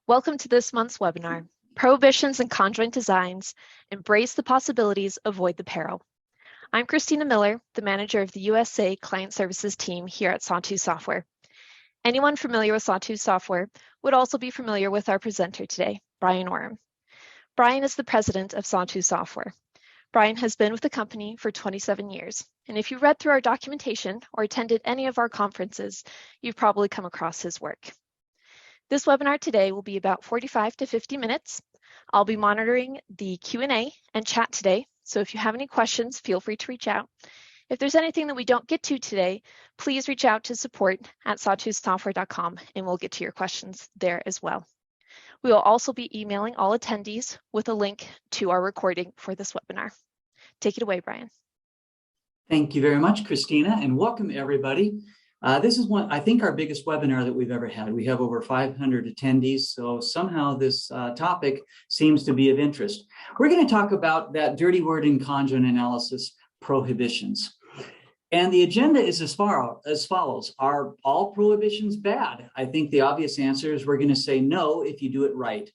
Welcome to this month's webinar, Prohibitions and Conjoint Designs, Embrace the Possibilities, Avoid the Peril. I'm Christina Miller, the manager of the USA Client Services team here at Sawtooth Software. Anyone familiar with Sawtooth Software would also be familiar with our presenter today, Brian Oram. Brian is the president of Sawtooth Software. Brian has been with the company for 27 years, and if you read through our documentation or attended any of our conferences, you've probably come across his work. This webinar today will be about 45 to 50 minutes. I'll be monitoring the Q&A and chat today, so if you have any questions, feel free to reach out. If there's anything that we don't get to today, please reach out to support@sawtoothsoftware.com and we'll get to your questions there as well. We will also be emailing all attendees with a link to our recording for this webinar. Take it away, Brian. Thank you very much, Christina, and welcome everybody. This is I think our biggest webinar that we've ever had. We have over 500 attendees, so somehow this topic seems to be of interest. We're going to talk about that dirty word in conjoint analysis, prohibitions. And the agenda is as follows. Are all prohibitions bad? I think the obvious answer is we're going to say no if you do it right.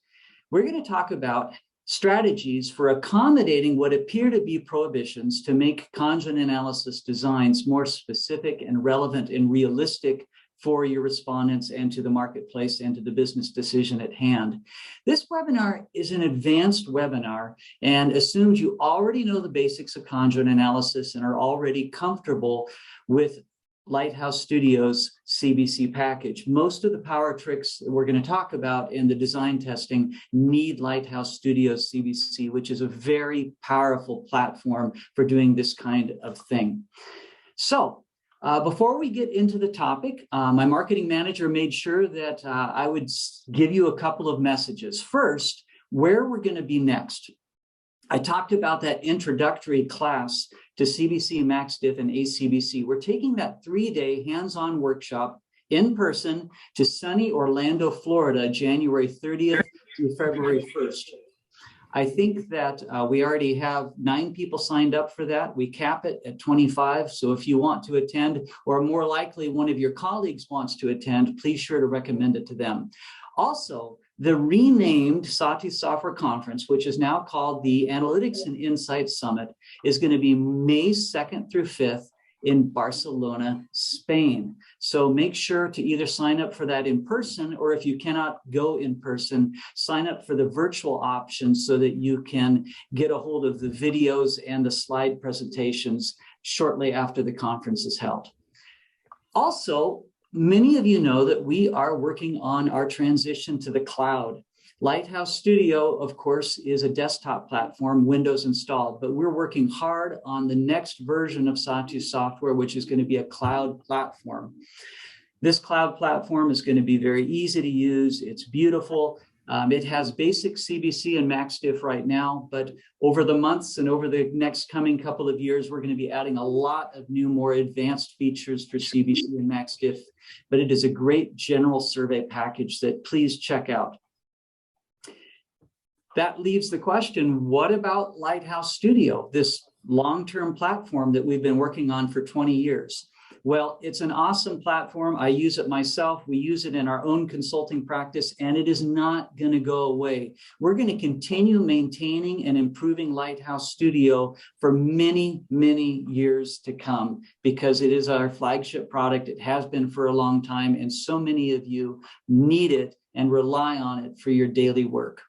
We're going to talk about strategies for accommodating what appear to be prohibitions to make conjoint analysis designs more specific and relevant and realistic for your respondents and to the marketplace and to the business decision at hand. This webinar is an advanced webinar and assumes you already know the basics of conjoint analysis and are already comfortable with Lighthouse Studio's CBC package. Most of the power tricks that we're going to talk about in the design testing need Lighthouse Studio's CBC, which is a very powerful platform for doing this kind of thing. So before we get into the topic, my marketing manager made sure that I would give you a couple of messages. First, where we're going to be next. I talked about that introductory class to CBC, MaxDiff, and ACBC. We're taking that 3-day hands-on workshop in person to sunny Orlando, Florida, January 30th through February 1st. I think that we already have 9 people signed up for that. We cap it at 25. So if you want to attend, or more likely one of your colleagues wants to attend, please sure to recommend it to them. Also, the renamed Sawtooth Software Conference, which is now called the Analytics and Insights Summit, is going to be May 2nd through 5th in Barcelona, Spain. So make sure to either sign up for that in person, or if you cannot go in person, sign up for the virtual option so that you can get a hold of the videos and the slide presentations shortly after the conference is held. Also, many of you know that we are working on our transition to the cloud. Lighthouse Studio, of course, is a desktop platform, Windows installed, but we're working hard on the next version of Sawtooth Software, which is going to be a cloud platform. This cloud platform is going to be very easy to use. It's beautiful. It has basic CBC and MaxDiff right now, but over the months and over the next coming couple of years, we're going to be adding a lot of new, more advanced features for CBC and MaxDiff, but it is a great general survey package that please check out. That leaves the question, what about Lighthouse Studio, this long-term platform that we've been working on for 20 years? Well, it's an awesome platform. I use it myself. We use it in our own consulting practice, and it is not going to go away. We're going to continue maintaining and improving Lighthouse Studio for many, many years to come because it is our flagship product. It has been for a long time, and so many of you need it and rely on it for your daily work.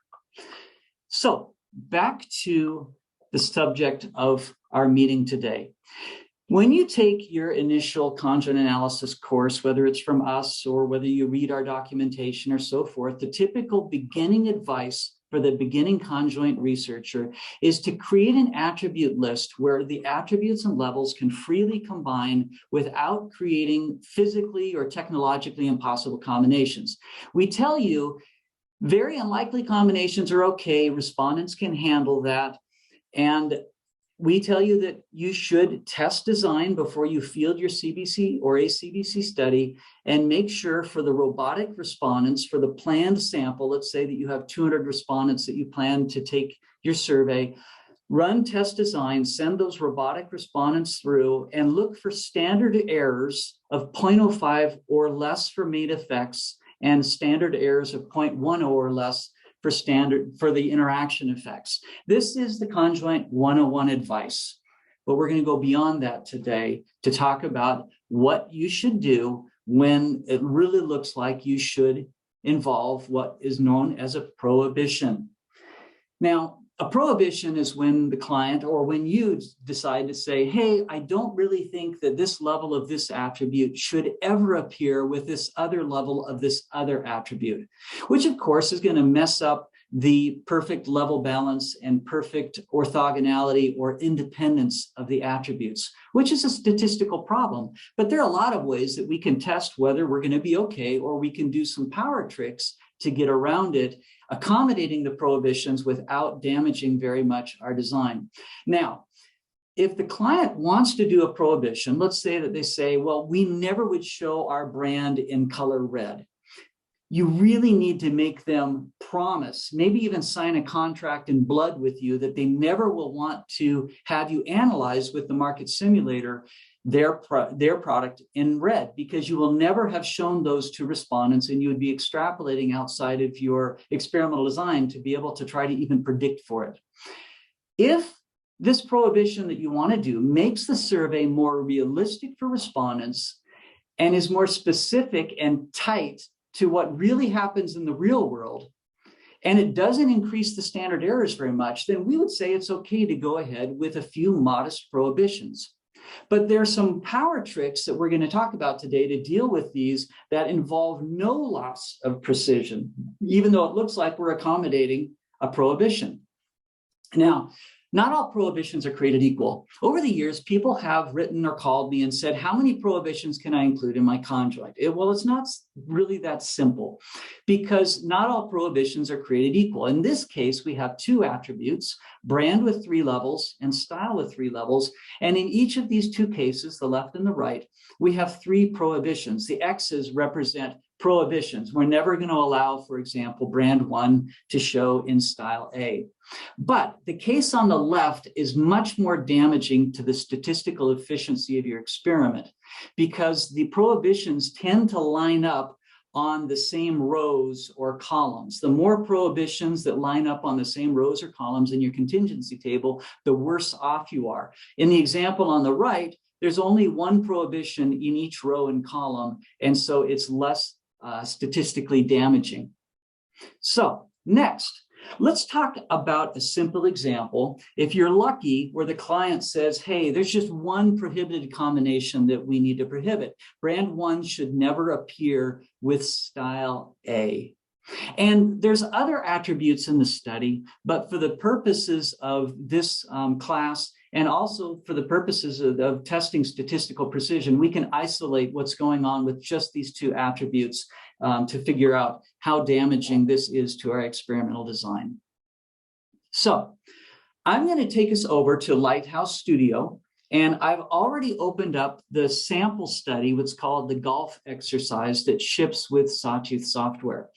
So back to the subject of our meeting today. When you take your initial conjoint analysis course, whether it's from us or whether you read our documentation or so forth, the typical beginning advice for the beginning conjoint researcher is to create an attribute list where the attributes and levels can freely combine without creating physically or technologically impossible combinations. We tell you very unlikely combinations are okay, respondents can handle that, and we tell you that you should test design before you field your CBC or ACBC study and make sure for the robotic respondents, for the planned sample, let's say that you have 200 respondents that you plan to take your survey, run test design, send those robotic respondents through and look for standard errors of 0.05 or less for made effects and standard errors of 0.10 or less for the interaction effects. This is the Conjoint 101 advice, but we're going to go beyond that today to talk about what you should do when it really looks like you should involve what is known as a prohibition. Now, a prohibition is when the client or when you decide to say, hey, I don't really think that this level of this attribute should ever appear with this other level of this other attribute, which of course is going to mess up the perfect level balance and perfect orthogonality or independence of the attributes, which is a statistical problem. But there are a lot of ways that we can test whether we're going to be okay, or we can do some power tricks to get around it, accommodating the prohibitions without damaging very much our design. Now, if the client wants to do a prohibition, let's say that they say, well, we never would show our brand in color red. You really need to make them promise, maybe even sign a contract in blood with you, that they never will want to have you analyze with the market simulator their product in red, because you will never have shown those to respondents, and you would be extrapolating outside of your experimental design to be able to try to even predict for it. If this prohibition that you want to do makes the survey more realistic for respondents and is more specific and tight to what really happens in the real world, and it doesn't increase the standard errors very much, then we would say it's okay to go ahead with a few modest prohibitions. But there are some power tricks that we're going to talk about today to deal with these that involve no loss of precision, even though it looks like we're accommodating a prohibition. Now, not all prohibitions are created equal. Over the years, people have written or called me and said, how many prohibitions can I include in my conjoint? Well, it's not really that simple, because not all prohibitions are created equal. In this case, we have two attributes, brand with 3 levels and style with 3 levels. And in each of these two cases, the left and the right, we have 3 prohibitions. The X's represent prohibitions. We're never going to allow, for example, brand 1 to show in style A. But the case on the left is much more damaging to the statistical efficiency of your experiment, because the prohibitions tend to line up on the same rows or columns. The more prohibitions that line up on the same rows or columns in your contingency table, the worse off you are. In the example on the right, there's only 1 prohibition in each row and column, and so it's less statistically damaging. So next, let's talk about a simple example. If you're lucky, where the client says, hey, there's just 1 prohibited combination that we need to prohibit. Brand 1 should never appear with style A. And there's other attributes in the study, but for the purposes of this class, and also for the purposes of testing statistical precision, we can isolate what's going on with just these 2 attributes to figure out how damaging this is to our experimental design. So I'm going to take us over to Lighthouse Studio, and I've already opened up the sample study, what's called the golf exercise that ships with Sawtooth software.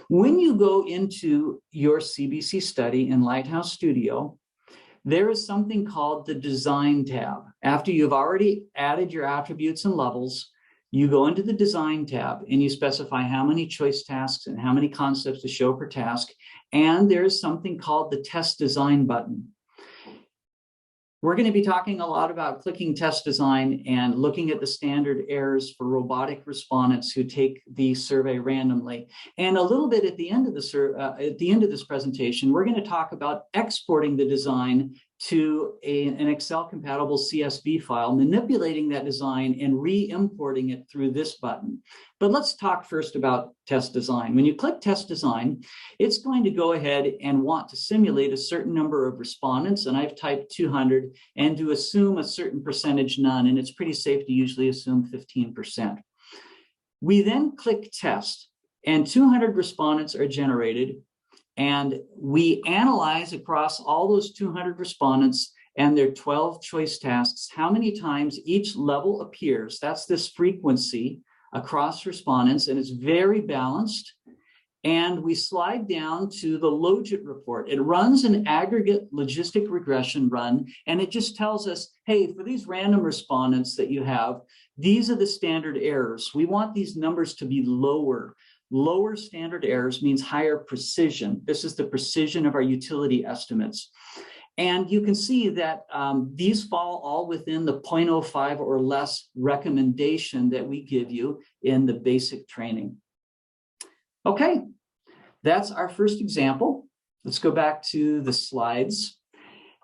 When you go into your CBC study in Lighthouse Studio, there is something called the Design tab. After you've already added your attributes and levels, you go into the Design tab and you specify how many choice tasks and how many concepts to show per task. And there's something called the Test Design button. We're going to be talking a lot about clicking Test Design and looking at the standard errors for robotic respondents who take the survey randomly. And a little bit at the end of this presentation, we're going to talk about exporting the design to an Excel-compatible CSV file, manipulating that design and re-importing it through this button. But let's talk first about Test Design. When you click Test Design, it's going to go ahead and want to simulate a certain number of respondents, and I've typed 200, and to assume a certain percentage none, and it's pretty safe to usually assume 15%. We then click Test, and 200 respondents are generated, and we analyze across all those 200 respondents and their 12 choice tasks, how many times each level appears. That's this frequency across respondents, and it's very balanced. And we slide down to the logit report. It runs an aggregate logistic regression run, and it just tells us, hey, for these random respondents that you have, these are the standard errors. We want these numbers to be lower. Lower standard errors means higher precision. This is the precision of our utility estimates. And you can see that these fall all within the 0.05 or less recommendation that we give you in the basic training. Okay, that's our first example. Let's go back to the slides.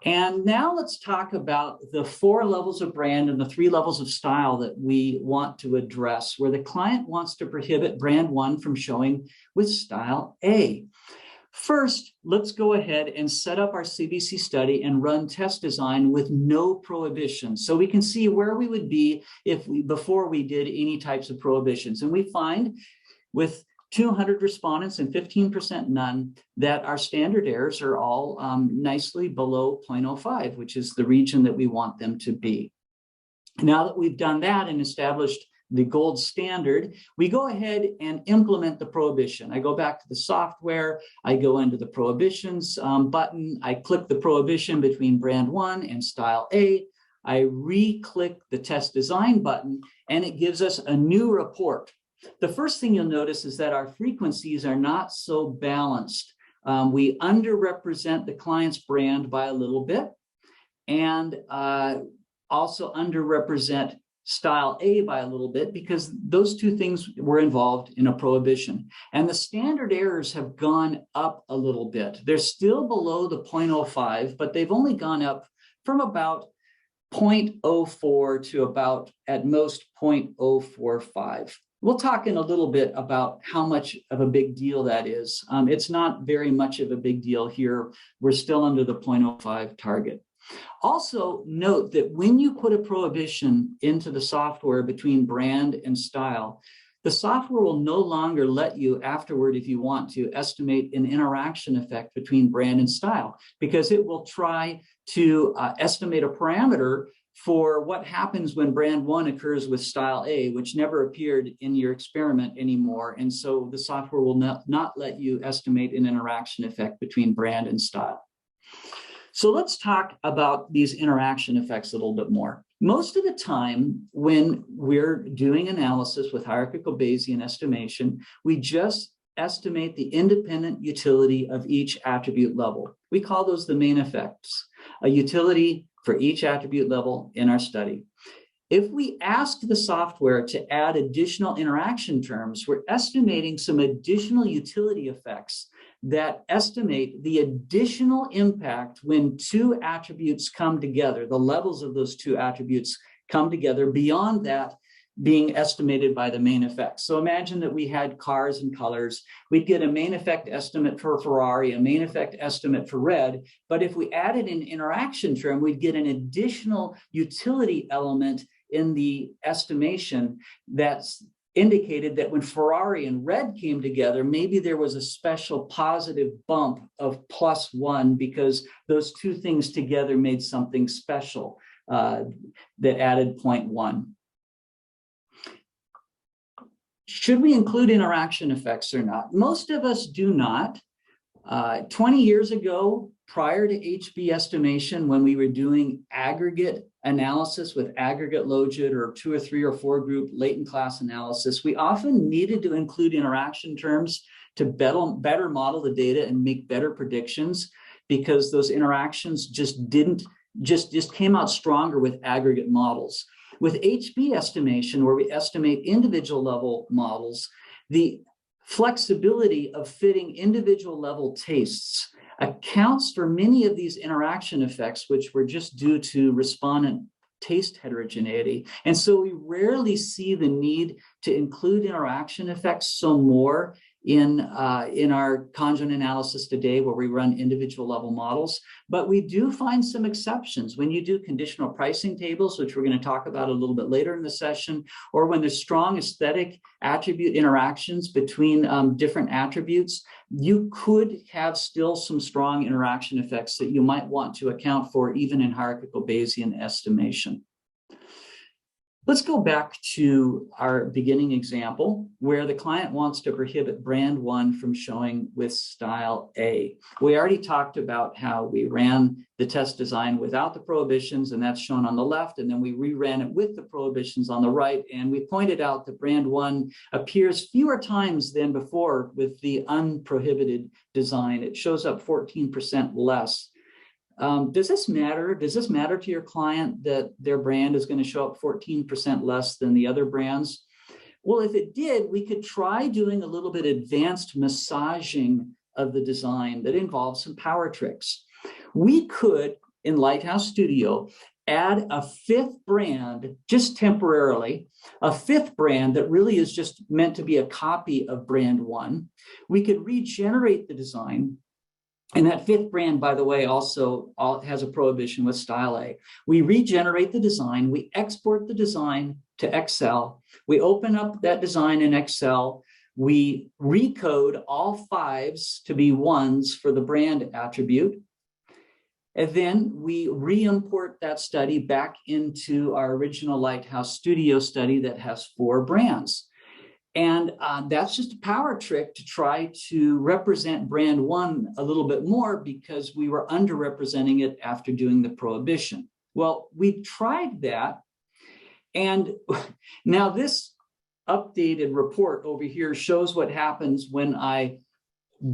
And now let's talk about the 4 levels of brand and the 3 levels of style that we want to address, where the client wants to prohibit brand 1 from showing with style A. First, let's go ahead and set up our CBC study and run test design with no prohibitions. So we can see where we would be before we did any types of prohibitions. And we find with 200 respondents and 15% none, that our standard errors are all nicely below 0.05, which is the region that we want them to be. Now that we've done that and established the gold standard, we go ahead and implement the prohibition. I go back to the software, I go into the prohibitions button, I click the prohibition between brand 1 and style A, I re-click the test design button, and it gives us a new report. The first thing you'll notice is that our frequencies are not so balanced. We underrepresent the client's brand by a little bit, and also underrepresent style A by a little bit, because those 2 things were involved in a prohibition. And the standard errors have gone up a little bit. They're still below the 0.05, but they've only gone up from about 0.04 to about at most 0.045. We'll talk in a little bit about how much of a big deal that is. It's not very much of a big deal here. We're still under the 0.05 target. Also note that when you put a prohibition into the software between brand and style, the software will no longer let you afterward, if you want to, estimate an interaction effect between brand and style, because it will try to estimate a parameter for what happens when brand 1 occurs with style A, which never appeared in your experiment anymore. And so the software will not let you estimate an interaction effect between brand and style. So let's talk about these interaction effects a little bit more. Most of the time when we're doing analysis with hierarchical Bayesian estimation, we just estimate the independent utility of each attribute level. We call those the main effects, a utility for each attribute level in our study. If we ask the software to add additional interaction terms, we're estimating some additional utility effects that estimate the additional impact when 2 attributes come together, the levels of those 2 attributes come together beyond that being estimated by the main effects. So imagine that we had cars and colors. We'd get a main effect estimate for Ferrari, a main effect estimate for red. But if we added an interaction term, we'd get an additional utility element in the estimation that's indicated that when Ferrari and red came together, maybe there was a special positive bump of +1 because those 2 things together made something special that added 0.1. Should we include interaction effects or not? Most of us do not. 20 years ago, prior to HB estimation, when we were doing aggregate analysis with aggregate logit or 2 or 3 or 4 group latent class analysis, we often needed to include interaction terms to better model the data and make better predictions, because those interactions just came out stronger with aggregate models. With HB estimation, where we estimate individual level models, the flexibility of fitting individual level tastes accounts for many of these interaction effects, which were just due to respondent taste heterogeneity. And so we rarely see the need to include interaction effects so more in our conjoint analysis today, where we run individual level models. But we do find some exceptions when you do conditional pricing tables, which we're going to talk about a little bit later in the session, or when there's strong aesthetic attribute interactions between different attributes. You could have still some strong interaction effects that you might want to account for even in hierarchical Bayesian estimation. Let's go back to our beginning example where the client wants to prohibit brand one from showing with style A. We already talked about how we ran the test design without the prohibitions, and that's shown on the left, and then we reran it with the prohibitions on the right, and we pointed out that brand one appears fewer times than before with the unprohibited design. It shows up 14% less. Does this matter? Does this matter to your client that their brand is going to show up 14% less than the other brands? Well, if it did, we could try doing a little bit advanced massaging of the design that involves some power tricks. We could, in Lighthouse Studio, add a fifth brand, just temporarily, a fifth brand that really is just meant to be a copy of brand one. We could regenerate the design. And that fifth brand, by the way, also has a prohibition with style A. We regenerate the design, we export the design to Excel, we open up that design in Excel, we recode all fives to be ones for the brand attribute, and then we re-import that study back into our original Lighthouse Studio study that has 4 brands. And that's just a power trick to try to represent brand one a little bit more because we were underrepresenting it after doing the prohibition. Well, we tried that. And now this updated report over here shows what happens when I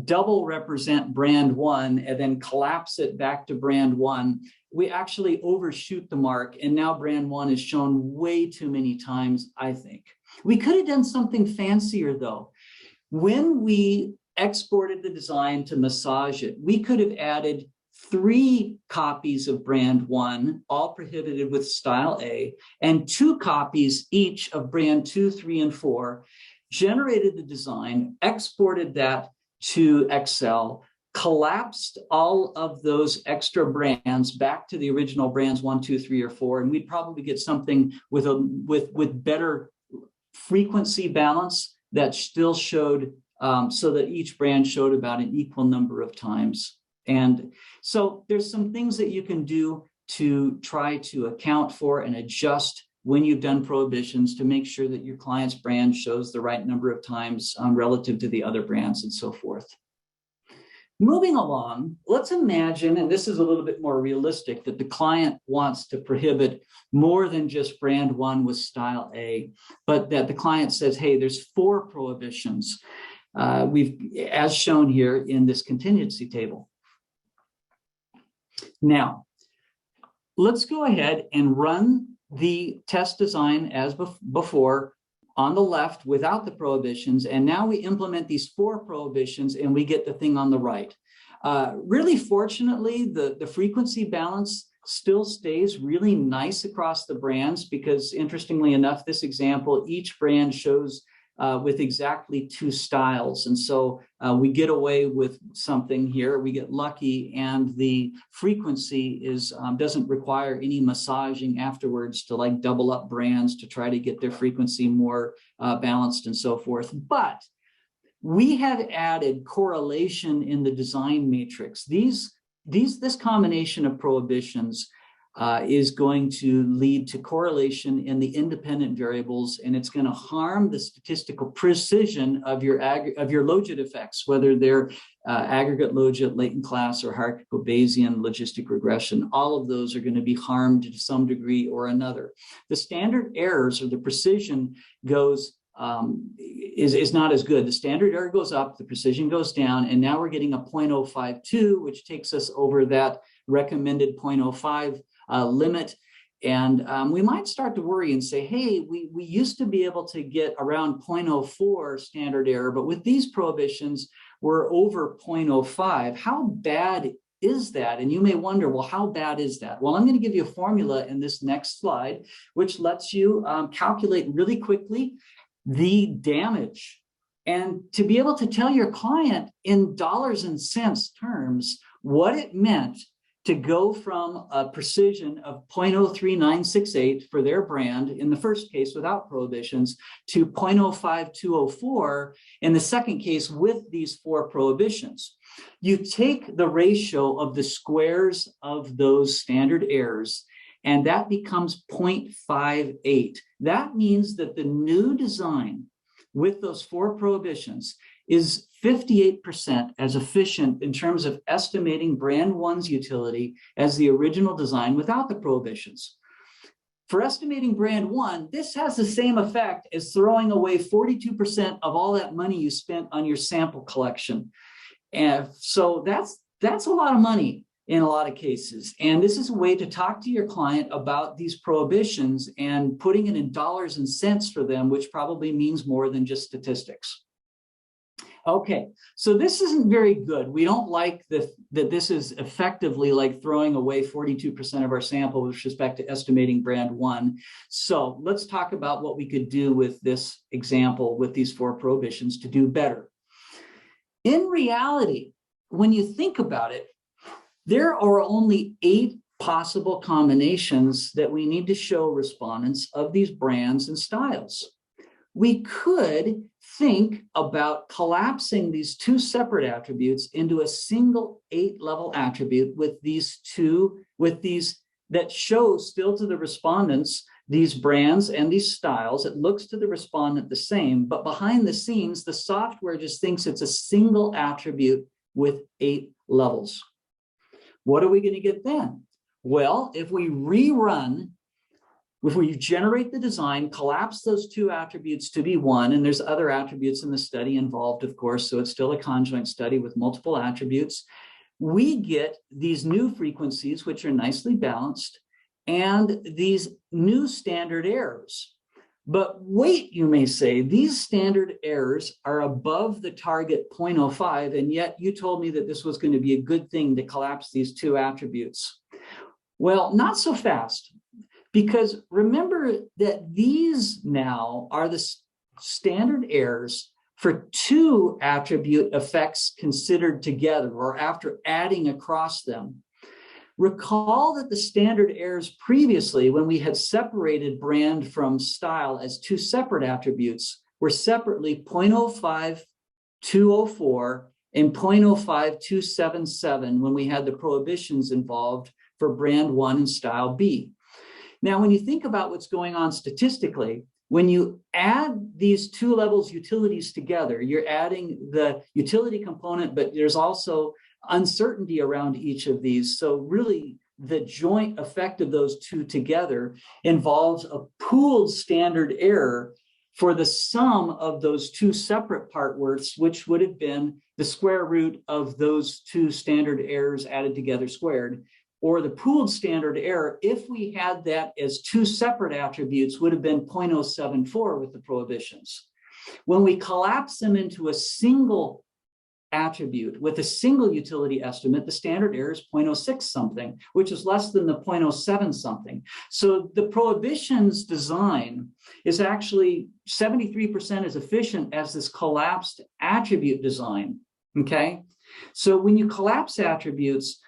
double represent brand one and then collapse it back to brand one. We actually overshoot the mark, and now brand one is shown way too many times, I think. We could have done something fancier though. When we exported the design to massage it, we could have added 3 copies of brand one, all prohibited with style A, and 2 copies each of brand 2, 3, and 4, generated the design, exported that to Excel, collapsed all of those extra brands back to the original brands 1, 2, 3, or 4, and we'd probably get something with better frequency balance that still showed so that each brand showed about an equal number of times. And so there's some things that you can do to try to account for and adjust when you've done prohibitions to make sure that your client's brand shows the right number of times relative to the other brands and so forth. Moving along, let's imagine, and this is a little bit more realistic, that the client wants to prohibit more than just brand one with style A, but that the client says, hey, there's 4 prohibitions, as shown here in this contingency table. Now, let's go ahead and run the test design as before on the left without the prohibitions, and now we implement these 4 prohibitions and we get the thing on the right. Really fortunately, the frequency balance still stays really nice across the brands because, interestingly enough, this example, each brand shows with exactly 2 styles. And so we get away with something here. We get lucky, and the frequency doesn't require any massaging afterwards to like double up brands to try to get their frequency more balanced and so forth. But we had added correlation in the design matrix. This combination of prohibitions is going to lead to correlation in the independent variables, and it's going to harm the statistical precision of your logit effects, whether they're aggregate logit, latent class, or hierarchical Bayesian logistic regression. All of those are going to be harmed to some degree or another. The standard errors, or the precision, is not as good. The standard error goes up, the precision goes down, and now we're getting a 0.052, which takes us over that recommended 0.05 limit. And we might start to worry and say, hey, we used to be able to get around 0.04 standard error, but with these prohibitions, we're over 0.05. How bad is that? And you may wonder, well, how bad is that? Well, I'm going to give you a formula in this next slide, which lets you calculate really quickly the damage, and to be able to tell your client in dollars and cents terms what it meant to go from a precision of 0.03968 for their brand in the first case without prohibitions to 0.05204 in the second case with these 4 prohibitions. You take the ratio of the squares of those standard errors and that becomes 0.58. That means that the new design with those 4 prohibitions is 58% as efficient in terms of estimating brand 1's utility as the original design without the prohibitions. For estimating brand 1, this has the same effect as throwing away 42% of all that money you spent on your sample collection. And so that's a lot of money in a lot of cases. And this is a way to talk to your client about these prohibitions and putting it in dollars and cents for them, which probably means more than just statistics. Okay, so this isn't very good. We don't like that this is effectively like throwing away 42% of our sample with respect to estimating brand 1. So let's talk about what we could do with this example with these 4 prohibitions to do better. In reality, when you think about it, there are only 8 possible combinations that we need to show respondents of these brands and styles. We could think about collapsing these 2 separate attributes into a single 8-level attribute with these that show still to the respondents these brands and these styles. It looks to the respondent the same, but behind the scenes, the software just thinks it's a single attribute with 8 levels. What are we going to get then? Well, if we generate the design, collapse those 2 attributes to be 1, and there's other attributes in the study involved, of course, so it's still a conjoint study with multiple attributes, we get these new frequencies, which are nicely balanced, and these new standard errors. But wait, you may say, these standard errors are above the target 0.05, and yet you told me that this was going to be a good thing to collapse these 2 attributes. Well, not so fast, because remember that these now are the standard errors for 2 attribute effects considered together or after adding across them. Recall that the standard errors previously, when we had separated brand from style as 2 separate attributes, were separately 0.05204 and 0.05277 when we had the prohibitions involved for brand 1 and style B. Now, when you think about what's going on statistically, when you add these 2 levels utilities together, you're adding the utility component, but there's also uncertainty around each of these. So really, the joint effect of those 2 together involves a pooled standard error for the sum of those 2 separate part worths, which would have been the square root of those 2 standard errors added together squared. Or the pooled standard error, if we had that as 2 separate attributes, would have been 0.074 with the prohibitions. When we collapse them into a single attribute with a single utility estimate, the standard error is 0.06 something, which is less than the 0.07 something. So the prohibitions design is actually 73% as efficient as this collapsed attribute design, okay? So when you collapse attributes,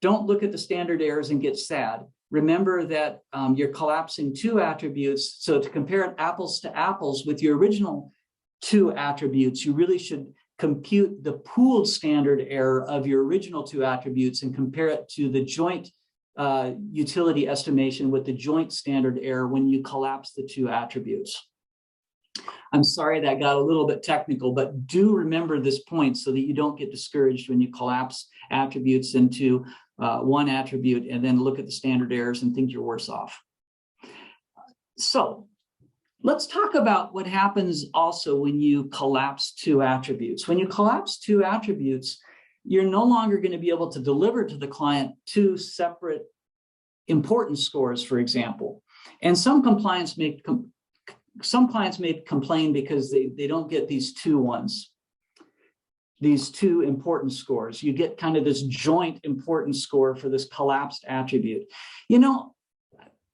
don't look at the standard errors and get sad. Remember that you're collapsing 2 attributes. So to compare it apples to apples with your original 2 attributes, you really should compute the pooled standard error of your original 2 attributes and compare it to the joint utility estimation with the joint standard error when you collapse the 2 attributes. I'm sorry that got a little bit technical, but do remember this point so that you don't get discouraged when you collapse attributes into 1 attribute and then look at the standard errors and think you're worse off. So let's talk about what happens also when you collapse 2 attributes. When you collapse 2 attributes, you're no longer going to be able to deliver to the client 2 separate importance scores, for example. And some clients may complain because they don't get these 2 ones, these 2 importance scores. You get kind of this joint importance score for this collapsed attribute. You know,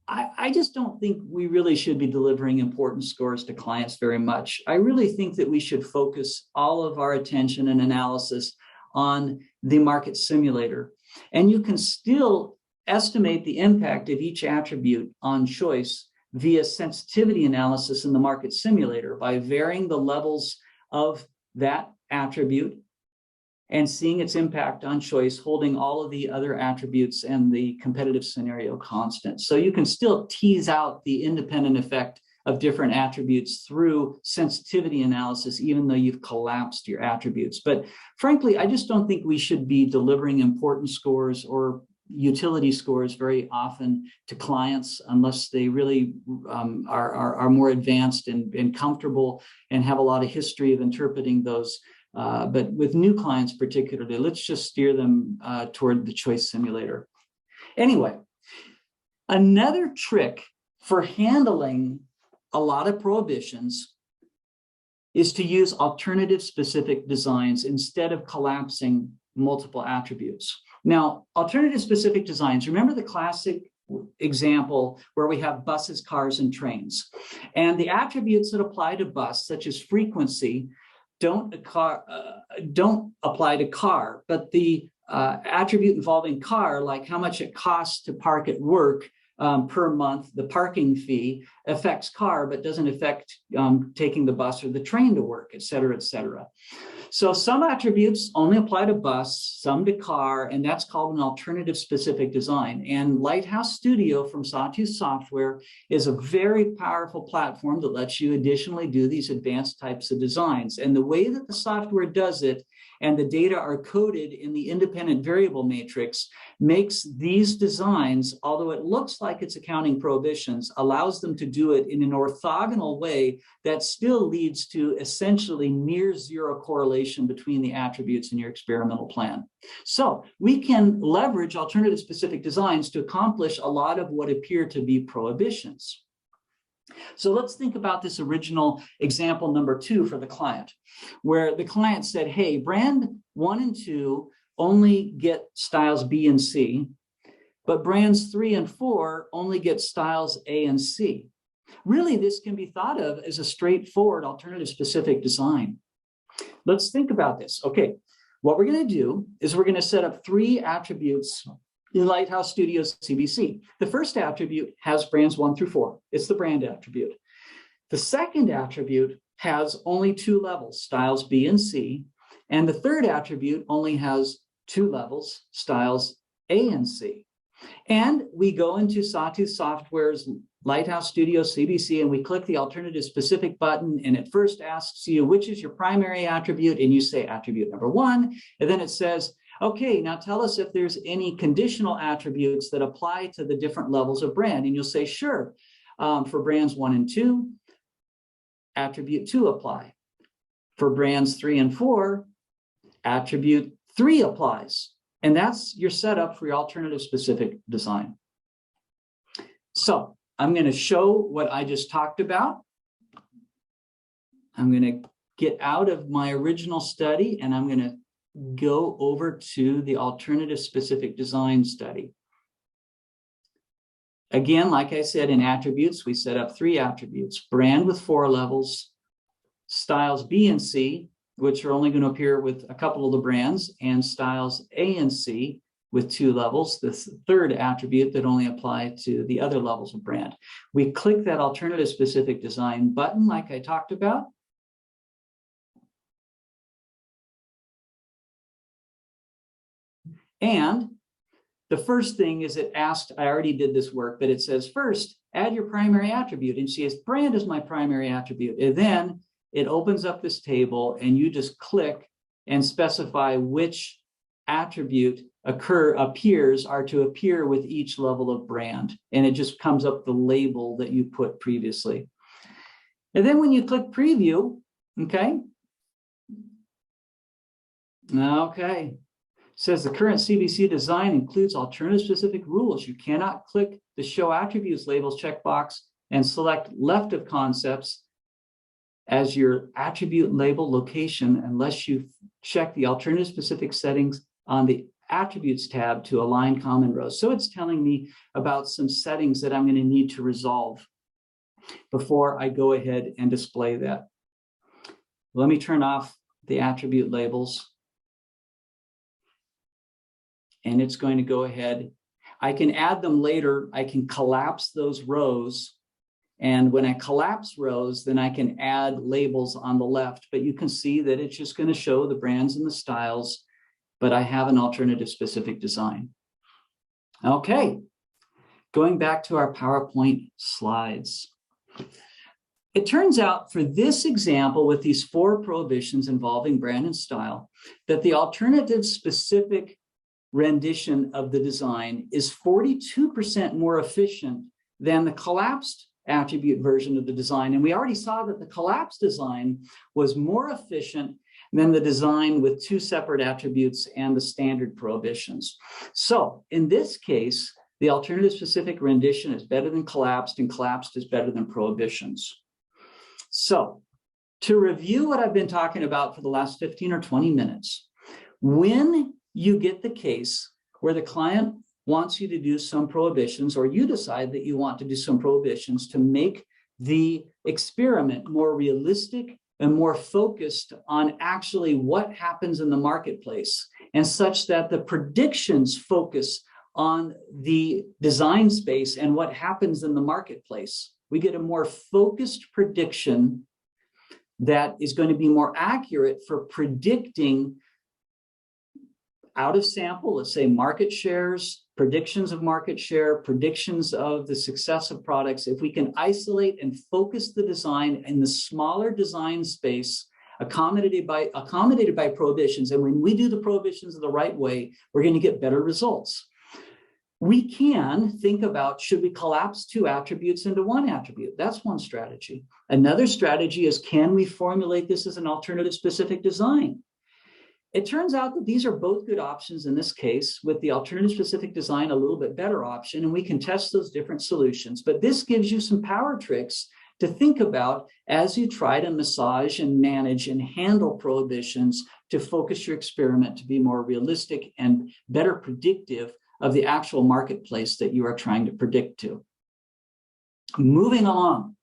I just don't think we really should be delivering importance scores to clients very much. I really think that we should focus all of our attention and analysis on the market simulator. And you can still estimate the impact of each attribute on choice via sensitivity analysis in the market simulator by varying the levels of that attribute and seeing its impact on choice, holding all of the other attributes and the competitive scenario constant. So you can still tease out the independent effect of different attributes through sensitivity analysis, even though you've collapsed your attributes. But frankly, I just don't think we should be delivering importance scores or utility scores very often to clients unless they really are more advanced and comfortable and have a lot of history of interpreting those. But with new clients particularly, let's just steer them toward the choice simulator. Anyway, another trick for handling a lot of prohibitions is to use alternative specific designs instead of collapsing multiple attributes. Now, alternative specific designs, remember the classic example where we have buses, cars, and trains. And the attributes that apply to bus, such as frequency, don't apply to car, but the attribute involving car, like how much it costs to park at work per month, the parking fee, affects car, but doesn't affect taking the bus or the train to work, et cetera, et cetera. So some attributes only apply to bus, some to car, and that's called an alternative specific design. And Lighthouse Studio from Sawtooth Software is a very powerful platform that lets you additionally do these advanced types of designs. And the way that the software does it and the data are coded in the independent variable matrix makes these designs, although it looks like it's accounting prohibitions, allows them to do it in an orthogonal way that still leads to essentially near zero correlation between the attributes in your experimental plan. So we can leverage alternative specific designs to accomplish a lot of what appear to be prohibitions. So let's think about this original example number 2 for the client, where the client said, hey, brand 1 and 2 only get styles B and C, but brands 3 and 4 only get styles A and C. Really, this can be thought of as a straightforward alternative specific design. Let's think about this. Okay, what we're going to do is we're going to set up 3 attributes in Lighthouse Studio's CBC. The first attribute has brands 1 through 4. It's the brand attribute. The second attribute has only 2 levels, styles B and C. And the third attribute only has 2 levels, styles A and C. And we go into Sawtooth Software's Lighthouse Studio CBC and we click the alternative specific button, and it first asks you which is your primary attribute, and you say attribute number 1, and then it says, okay, now tell us if there's any conditional attributes that apply to the different levels of brand. And you'll say, sure, for brands 1 and 2, attribute 2 apply. For brands 3 and 4, attribute 3 applies. And that's your setup for your alternative specific design. So I'm going to show what I just talked about. I'm going to get out of my original study and I'm going to go over to the alternative specific design study. Again, like I said, in attributes, we set up 3 attributes: brand with 4 levels, styles B and C, which are only going to appear with a couple of the brands, and styles A and C with 2 levels, the third attribute that only apply to the other levels of brand. We click that alternative specific design button like I talked about. And the first thing is it asked, I already did this work, but it says first, add your primary attribute. And she says, brand is my primary attribute. And then it opens up this table and you just click and specify which attribute appears to appear with each level of brand. And it just comes up the label that you put previously. And then when you click preview, okay. Says the current CBC design includes alternative specific rules. You cannot click the show attributes labels checkbox and select left of concepts as your attribute label location unless you check the alternative specific settings on the attributes tab to align common rows. So it's telling me about some settings that I'm going to need to resolve before I go ahead and display that. Let me turn off the attribute labels. And it's going to go ahead. I can add them later. I can collapse those rows. And when I collapse rows, then I can add labels on the left. But you can see that it's just going to show the brands and the styles but I have an alternative specific design. Okay, going back to our PowerPoint slides. It turns out for this example with these 4 prohibitions involving brand and style, that the alternative specific rendition of the design is 42% more efficient than the collapsed attribute version of the design. And we already saw that the collapsed design was more efficient than the design with 2 separate attributes and the standard prohibitions. So in this case, the alternative specific rendition is better than collapsed, and collapsed is better than prohibitions. So to review what I've been talking about for the last 15 or 20 minutes, when you get the case where the client wants you to do some prohibitions, or you decide that you want to do some prohibitions to make the experiment more realistic and more focused on actually what happens in the marketplace, and such that the predictions focus on the design space and what happens in the marketplace, we get a more focused prediction that is going to be more accurate for predicting out of sample, let's say market shares, predictions of market share, predictions of the success of products. If we can isolate and focus the design in the smaller design space accommodated by prohibitions, and when we do the prohibitions the right way, we're going to get better results. We can think about, should we collapse 2 attributes into 1 attribute? That's one strategy. Another strategy is, can we formulate this as an alternative specific design? It turns out that these are both good options in this case, with the alternative specific design a little bit better option, and we can test those different solutions. But this gives you some power tricks to think about as you try to massage and manage and handle prohibitions to focus your experiment to be more realistic and better predictive of the actual marketplace that you are trying to predict to. Moving along,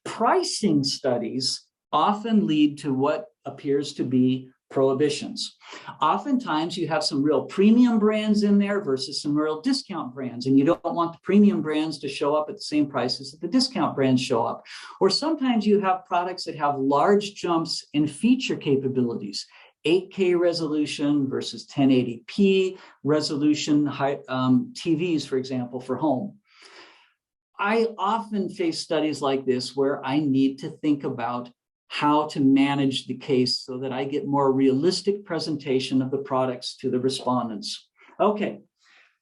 pricing studies often lead to what appears to be prohibitions. Oftentimes you have some real premium brands in there versus some real discount brands, and you don't want the premium brands to show up at the same prices that the discount brands show up. Or sometimes you have products that have large jumps in feature capabilities. 8K resolution versus 1080p resolution, TVs, for example, for home. I often face studies like this where I need to think about how to manage the case so that I get more realistic presentation of the products to the respondents. Okay,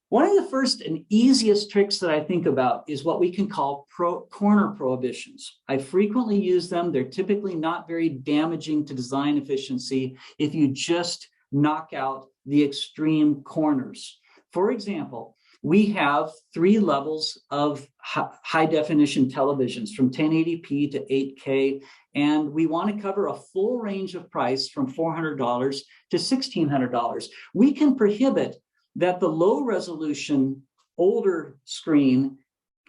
one of the first and easiest tricks that I think about is what we can call corner prohibitions. I frequently use them. They're typically not very damaging to design efficiency if you just knock out the extreme corners. For example, we have 3 levels of high definition televisions from 1080p to 8K, and we want to cover a full range of price from $400 to $1,600. We can prohibit that the low resolution older screen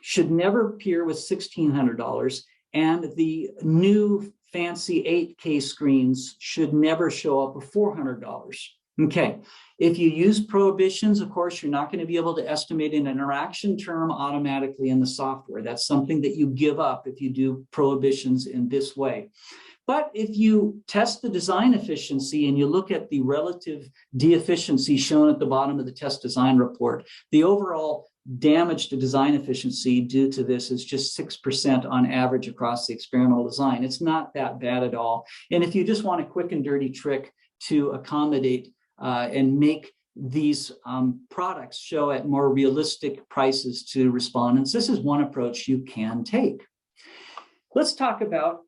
should never appear with $1,600, and the new fancy 8K screens should never show up with $400. Okay, if you use prohibitions, of course, you're not going to be able to estimate an interaction term automatically in the software. That's something that you give up if you do prohibitions in this way. But if you test the design efficiency and you look at the relative de-efficiency shown at the bottom of the test design report, the overall damage to design efficiency due to this is just 6% on average across the experimental design. It's not that bad at all. And if you just want a quick and dirty trick to accommodate and make these products show at more realistic prices to respondents, this is one approach you can take. Let's talk about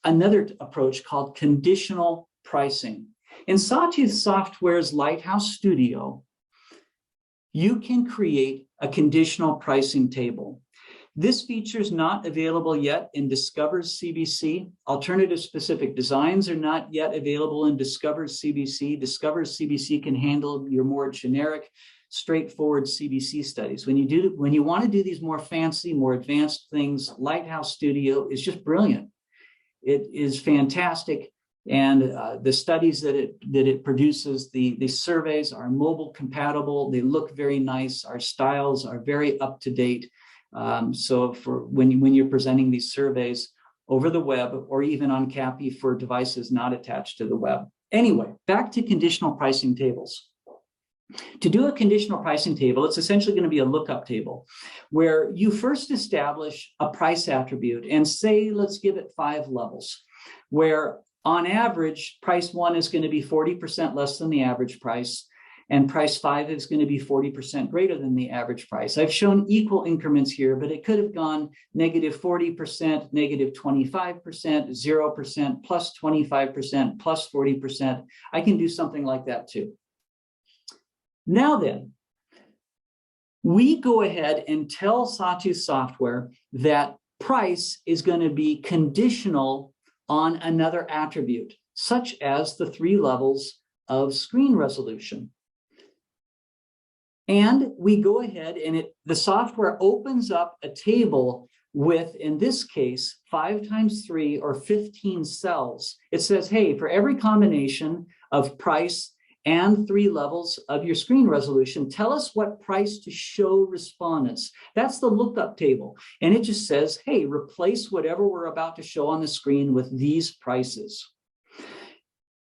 another approach called conditional pricing. In Sawtooth Software's Lighthouse Studio, you can create a conditional pricing table. This feature is not available yet in Discover's CBC. Alternative specific designs are not yet available in Discover's CBC. Discover's CBC can handle your more generic, straightforward CBC studies. When you want to do these more fancy, more advanced things, Lighthouse Studio is just brilliant. It is fantastic, and the studies that it produces, the surveys are mobile compatible. They look very nice. Our styles are very up to date. So for when you're presenting these surveys over the web or even on CAPI for devices not attached to the web. Anyway, back to conditional pricing tables. To do a conditional pricing table, it's essentially going to be a lookup table where you first establish a price attribute and say, let's give it 5 levels, where on average, price 1 is going to be 40% less than the average price, and price 5 is going to be 40% greater than the average price. I've shown equal increments here, but it could have gone negative 40%, negative 25%, 0%, plus 25%, plus 40%. I can do something like that too. Now then, we go ahead and tell Sawtooth software that price is going to be conditional on another attribute, such as the 3 levels of screen resolution. And we go ahead and the software opens up a table with, in this case, 5 times 3 or 15 cells. It says, hey, for every combination of price and 3 levels of your screen resolution, tell us what price to show respondents. That's the lookup table. And it just says, hey, replace whatever we're about to show on the screen with these prices.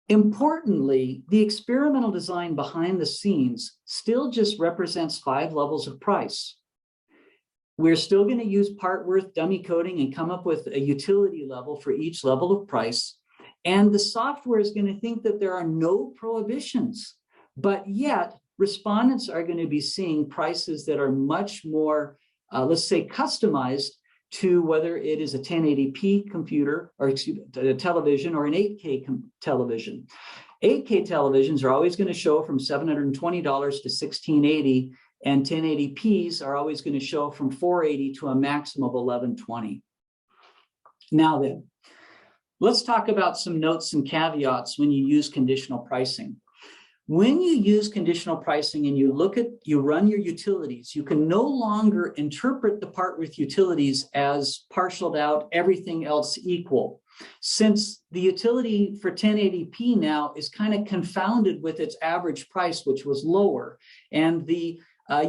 Importantly, the experimental design behind the scenes still just represents 5 levels of price. We're still going to use part worth dummy coding and come up with a utility level for each level of price. And the software is going to think that there are no prohibitions, but yet respondents are going to be seeing prices that are much more, let's say, customized to whether it is a 1080p computer or a television or an 8K television. 8K televisions are always going to show from $720 to $1680, and 1080ps are always going to show from $480 to a maximum of $1120. Now then, let's talk about some notes and caveats when you use conditional pricing. When you use conditional pricing and you run your utilities, you can no longer interpret the part with utilities as partialed out, everything else equal. Since the utility for 1080p now is kind of confounded with its average price, which was lower, and the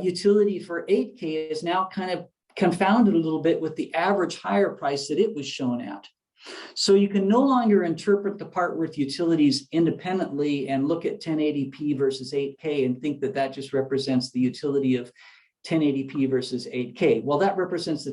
utility for 8K is now kind of confounded a little bit with the average higher price that it was shown at. So you can no longer interpret the part worth utilities independently and look at 1080p versus 8K and think that that just represents the utility of 1080p versus 8K. Well, that represents the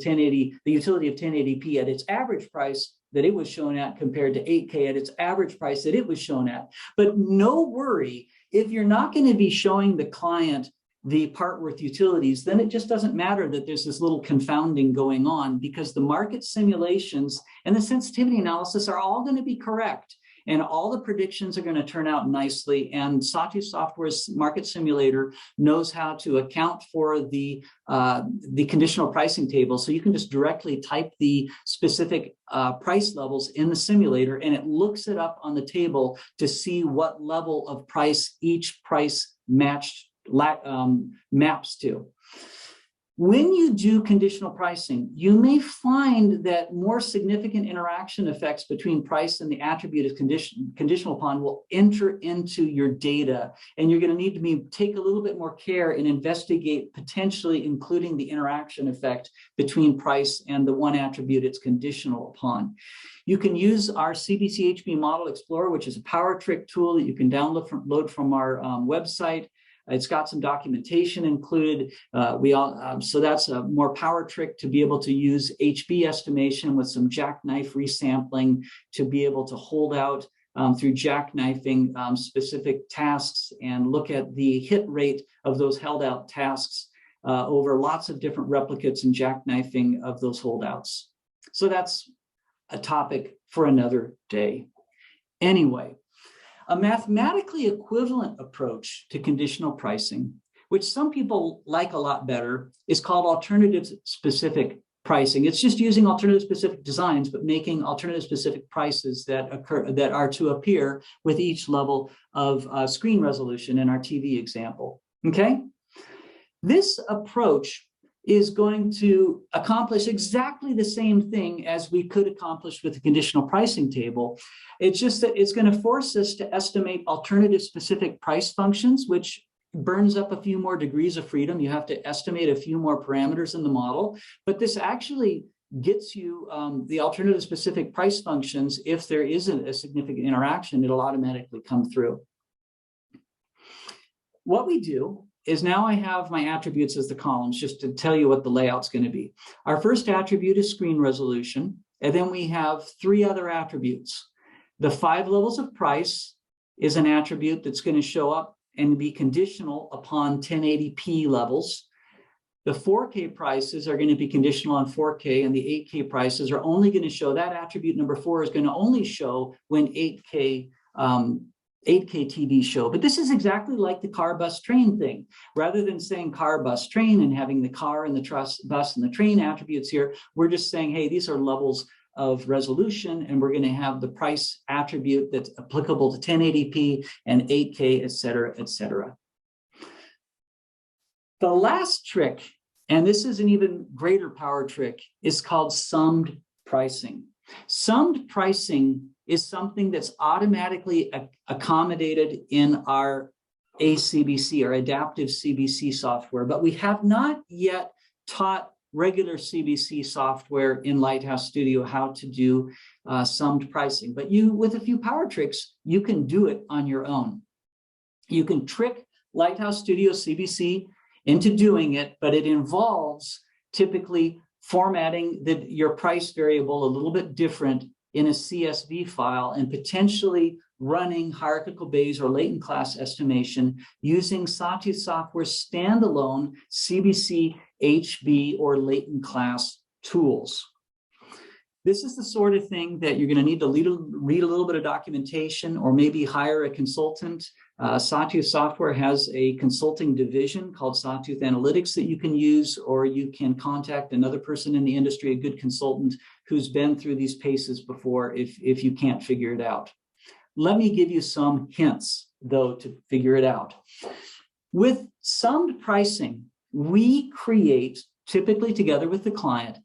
utility of 1080p at its average price that it was shown at compared to 8K at its average price that it was shown at. But no worry, if you're not going to be showing the client the part worth utilities, then it just doesn't matter that there's this little confounding going on, because the market simulations and the sensitivity analysis are all going to be correct, and all the predictions are going to turn out nicely. And Sawtooth Software's market simulator knows how to account for the conditional pricing table. So you can just directly type the specific price levels in the simulator, and it looks it up on the table to see what level of price each price maps to. When you do conditional pricing, you may find that more significant interaction effects between price and the attribute is conditional upon will enter into your data, and you're going to need to take a little bit more care and investigate potentially including the interaction effect between price and the one attribute it's conditional upon. You can use our CBCHB Model Explorer, which is a power trick tool that you can download from our website. It's got some documentation included. So that's a more power trick to be able to use HB estimation with some jackknife resampling to be able to hold out through jackknifing specific tasks and look at the hit rate of those held out tasks over lots of different replicates and jackknifing of those holdouts. So that's a topic for another day. Anyway, a mathematically equivalent approach to conditional pricing, which some people like a lot better, is called alternative specific pricing. It's just using alternative specific designs, but making alternative specific prices that are to appear with each level of screen resolution in our TV example. Okay? This approach is going to accomplish exactly the same thing as we could accomplish with the conditional pricing table. It's just that it's going to force us to estimate alternative specific price functions, which burns up a few more degrees of freedom. You have to estimate a few more parameters in the model, but this actually gets you the alternative specific price functions. If there isn't a significant interaction, it'll automatically come through. what we do is now I have my attributes as the columns just to tell you what the layout's going to be. Our first attribute is screen resolution, and then we have 3 other attributes. The 5 levels of price is an attribute that's going to show up and be conditional upon 1080p levels. The 4K prices are going to be conditional on 4K, and the 8K prices are only going to show, that attribute number 4 is going to only show when 8K TV show. But this is exactly like the car, bus, train thing. Rather than saying car, bus, train and having the car and the bus and the train attributes here, we're just saying, hey, these are levels of resolution, and we're going to have the price attribute that's applicable to 1080p and 8K, et cetera, et cetera. The last trick, and this is an even greater power trick, is called summed pricing. Summed pricing is something that's automatically accommodated in our ACBC, our adaptive CBC software, but we have not yet taught regular CBC software in Lighthouse Studio how to do summed pricing. But you, with a few power tricks, you can do it on your own. You can trick Lighthouse Studio CBC into doing it, but it involves typically formatting your price variable a little bit different in a CSV file and potentially running hierarchical Bayes or latent class estimation using Sawtooth Software's standalone CBC, HB, or latent class tools. This is the sort of thing that you're going to need to read a little bit of documentation or maybe hire a consultant. Sawtooth Software has a consulting division called Sawtooth Analytics that you can use, or you can contact another person in the industry, a good consultant who's been through these paces before if you can't figure it out. Let me give you some hints, though, to figure it out. With summed pricing, we create, typically together with the client,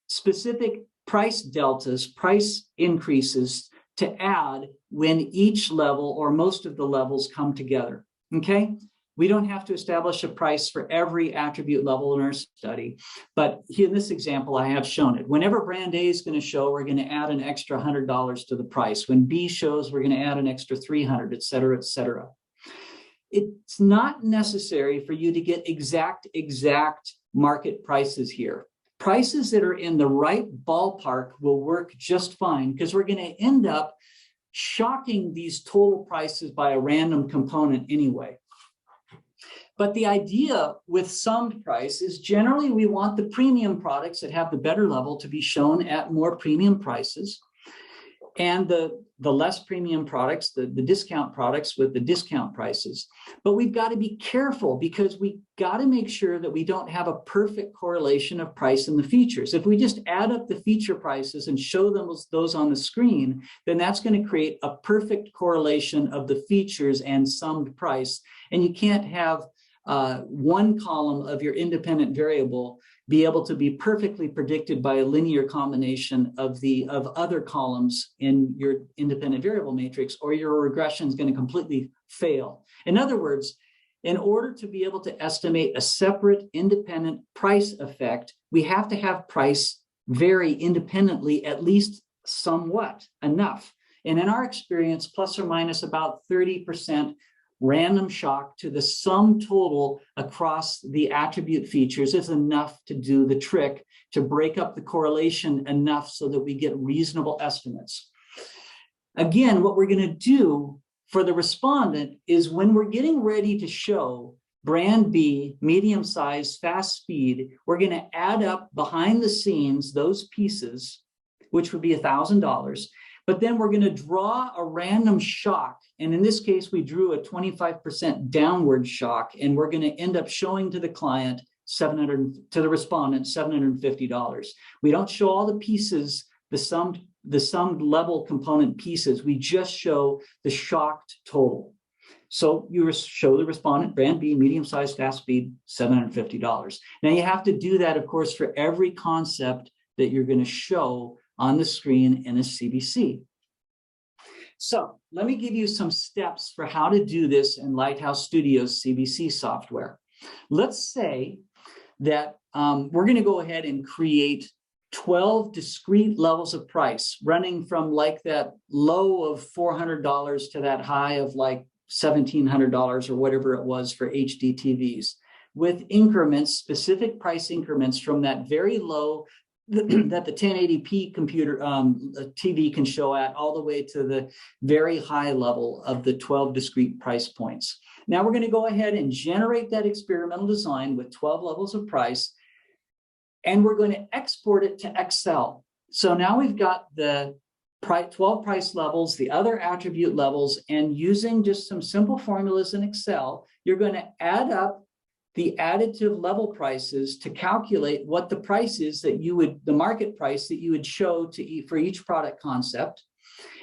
specific price deltas, price increases to add when each level or most of the levels come together, okay? We don't have to establish a price for every attribute level in our study, but here in this example, I have shown it. Whenever brand A is going to show, we're going to add an extra $100 to the price. When B shows, we're going to add an extra $300, et cetera, et cetera. It's not necessary for you to get exact market prices here. Prices that are in the right ballpark will work just fine because we're going to end up shocking these total prices by a random component anyway. But the idea with summed price is generally we want the premium products that have the better level to be shown at more premium prices, and the less premium products, the discount products with the discount prices. But we've got to be careful because we got to make sure that we don't have a perfect correlation of price and the features. If we just add up the feature prices and show them those on the screen, then that's going to create a perfect correlation of the features and summed price. And you can't have one column of your independent variable be able to be perfectly predicted by a linear combination of other columns in your independent variable matrix, or your regression is going to completely fail. In other words, in order to be able to estimate a separate independent price effect, we have to have price vary independently, at least somewhat enough. And in our experience, plus or minus about 30% random shock to the sum total across the attribute features is enough to do the trick, to break up the correlation enough so that we get reasonable estimates. Again, what we're going to do for the respondent is when we're getting ready to show brand B, medium size, fast speed, we're going to add up behind the scenes those pieces, which would be $1,000. But then we're going to draw a random shock. And in this case, we drew a 25% downward shock, and we're going to end up showing to the client to the respondent, $750. We don't show all the pieces, the summed level component pieces. We just show the shocked total. So you show the respondent, brand B, medium size, fast speed, $750. Now you have to do that, of course, for every concept that you're going to show on the screen in a CBC. So let me give you some steps for how to do this in Lighthouse Studio's CBC software. Let's say that we're going to go ahead and create 12 discrete levels of price, running from like that low of $400 to that high of like $1,700 or whatever it was for HD TVs, with increments, specific price increments from that very low that the 1080p computer TV can show at, all the way to the very high level of the 12 discrete price points. Now we're going to go ahead and generate that experimental design with 12 levels of price, and we're going to export it to Excel. So now we've got the 12 price levels, the other attribute levels, and using just some simple formulas in Excel, you're going to add up the additive level prices to calculate what the price is that you would, the market price that you would show for each product concept.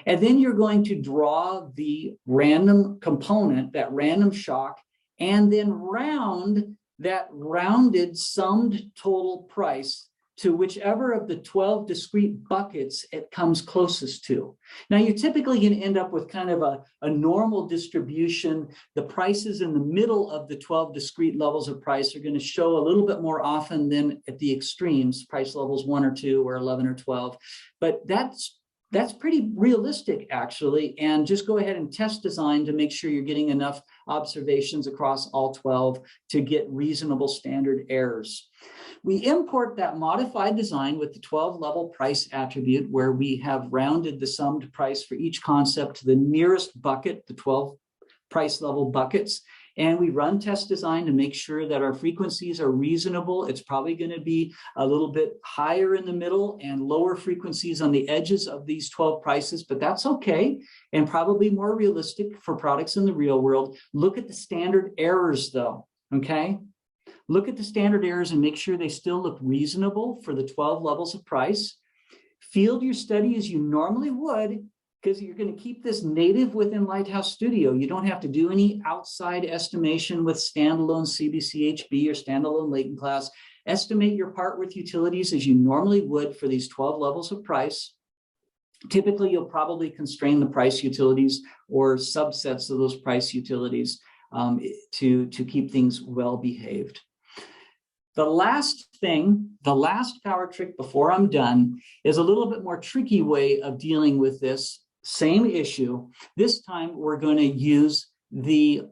And then you're going to draw the random component, that random shock, and then round that rounded summed total price to whichever of the 12 discrete buckets it comes closest to. Now, you're typically going to end up with kind of a normal distribution. The prices in the middle of the 12 discrete levels of price are going to show a little bit more often than at the extremes, price levels 1 or 2 or 11 or 12. But that's pretty realistic, actually. And just go ahead and test design to make sure you're getting enough observations across all 12 to get reasonable standard errors. We import that modified design with the 12 level price attribute, where we have rounded the summed price for each concept to the nearest bucket, the 12 price level buckets. And we run test design to make sure that our frequencies are reasonable. It's probably going to be a little bit higher in the middle and lower frequencies on the edges of these 12 prices, but that's okay, and probably more realistic for products in the real world. Look at the standard errors though, okay? Look at the standard errors and make sure they still look reasonable for the 12 levels of price. Field your study as you normally would, because you're going to keep this native within Lighthouse Studio. You don't have to do any outside estimation with standalone CBCHB or standalone latent class. Estimate your part with utilities as you normally would for these 12 levels of price. Typically, you'll probably constrain the price utilities or subsets of those price utilities to keep things well behaved. The last thing, the last power trick before I'm done, is a little bit more tricky way of dealing with this same issue. This time we're going to use the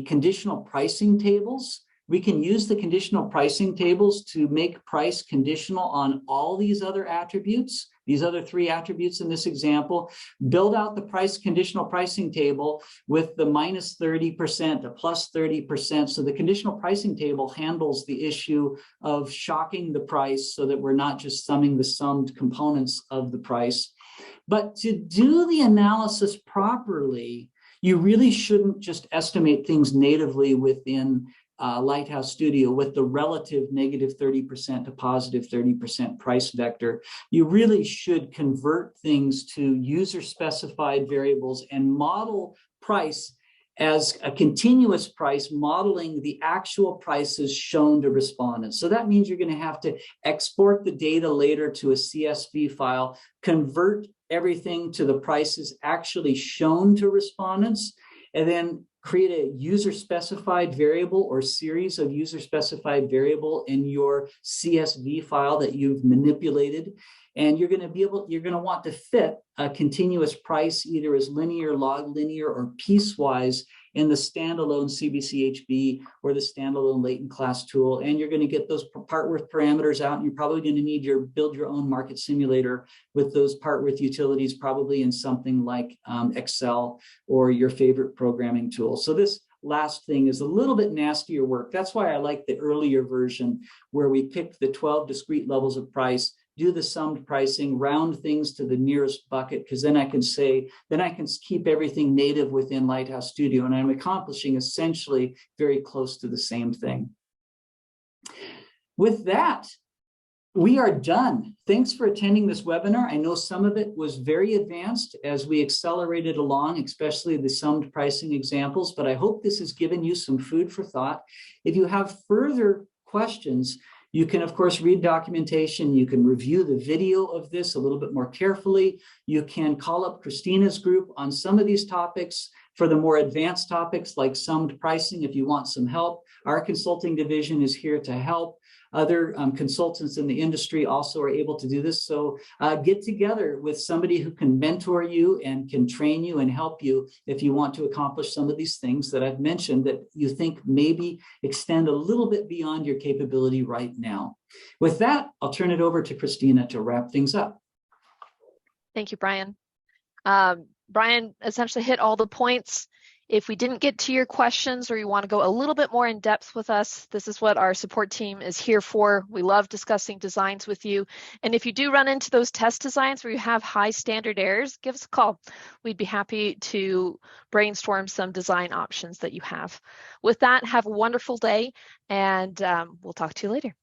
conditional pricing tables. We can use the conditional pricing tables to make price conditional on all these other attributes, these other 3 attributes in this example. Build out the conditional pricing table with the -30%, the +30%. So the conditional pricing table handles the issue of shocking the price so that we're not just summing the summed components of the price. But to do the analysis properly, you really shouldn't just estimate things natively within Lighthouse Studio with the relative -30% to +30% price vector. You really should convert things to user-specified variables and model price as a continuous price, modeling the actual prices shown to respondents. So that means you're going to have to export the data later to a CSV file, convert everything to the prices actually shown to respondents, and then create a user-specified variable or series of user-specified variable in your CSV file that you've manipulated. And you're going to want to fit a continuous price either as linear, log linear, or piecewise in the standalone CBCHB or the standalone latent class tool. And you're going to get those part width parameters out, and you're probably going to need build your own market simulator with those part width utilities, probably in something like Excel or your favorite programming tool. So this last thing is a little bit nastier work. That's why I like the earlier version where we picked the 12 discrete levels of price, do the summed pricing, round things to the nearest bucket, because then I can keep everything native within Lighthouse Studio, and I'm accomplishing essentially very close to the same thing. With that, we are done. Thanks for attending this webinar. I know some of it was very advanced as we accelerated along, especially the summed pricing examples, but I hope this has given you some food for thought. If you have further questions, you can, of course, read documentation. You can review the video of this a little bit more carefully. You can call up Christina's group on some of these topics. For the more advanced topics like summed pricing, if you want some help, our consulting division is here to help. Other consultants in the industry also are able to do this. So get together with somebody who can mentor you and can train you and help you if you want to accomplish some of these things that I've mentioned that you think maybe extend a little bit beyond your capability right now. With that, I'll turn it over to Christina to wrap things up. Thank you, Brian. Brian essentially hit all the points. If we didn't get to your questions or you want to go a little bit more in depth with us, this is what our support team is here for. We love discussing designs with you. And if you do run into those test designs where you have high standard errors, give us a call. We'd be happy to brainstorm some design options that you have. With that, have a wonderful day, and we'll talk to you later.